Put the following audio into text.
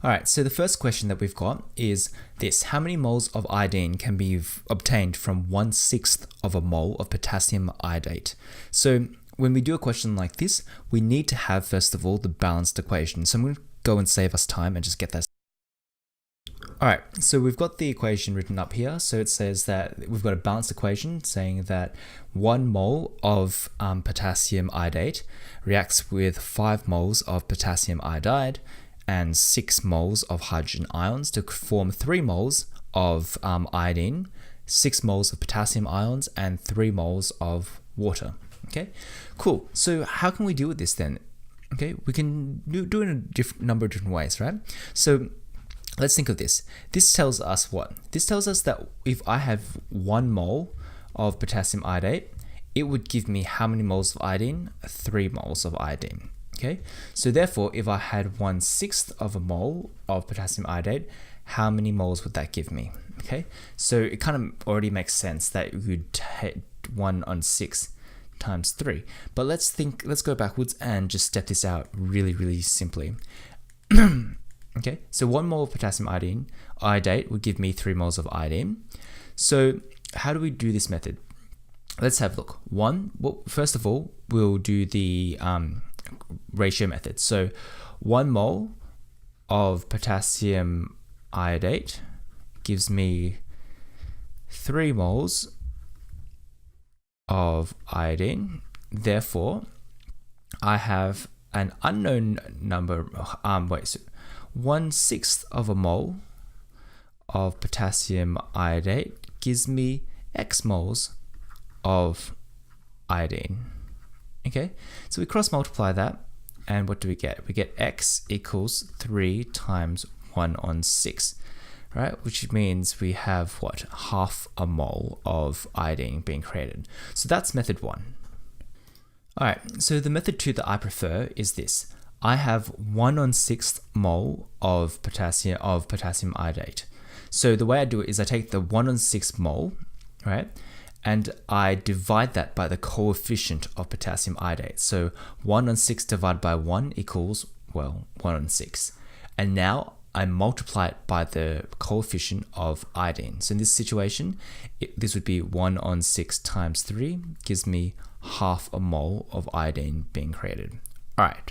All right, so the first question that we've got is this: how many moles of iodine can be obtained from 1/6 of a mole of potassium iodate? So when we do a question like this, we need to have, first of all, the balanced equation. So I'm going to go and save us time and just get that. All right, so we've got the equation written up here. So it says that we've got a balanced equation saying that 1 mole of potassium iodate reacts with 5 moles of potassium iodide and 6 moles of hydrogen ions to form 3 moles of iodine, 6 moles of potassium ions, and 3 moles of water. Okay, cool. So how can we deal with this then? Okay, we can do it in a number of different ways, right? So let's think of this. This tells us what? This tells us that if I have 1 mole of potassium iodate, it would give me how many moles of iodine? 3 moles of iodine. Okay, so therefore, if I had 1/6 of a mole of potassium iodate, how many moles would that give me? Okay, so it kind of already makes sense that you'd take 1/6 times 3. But let's go backwards and just step this out really simply. Okay, so 1 mole of potassium iodate would give me 3 moles of iodine. So how do we do this method? Let's have a look. Well, first of all, we'll do the ratio method. So 1 mole of potassium iodate gives me 3 moles of iodine. Therefore, I have an unknown number. 1/6 of a mole of potassium iodate gives me X moles of iodine. Okay, so we cross multiply that, and what do we get? We get X equals 3 times 1/6, right? Which means we have what? Half a mole of iodine being created. So that's method 1. All right, so the method 2 that I prefer is this. I have 1/6 mole of potassium iodate. So the way I do it is I take the 1/6 mole, right? And I divide that by the coefficient of potassium iodate. So 1/6 divided by 1 equals, well, 1/6. And now I multiply it by the coefficient of iodine. So in this situation, this would be 1/6 times 3 gives me half a mole of iodine being created. All right.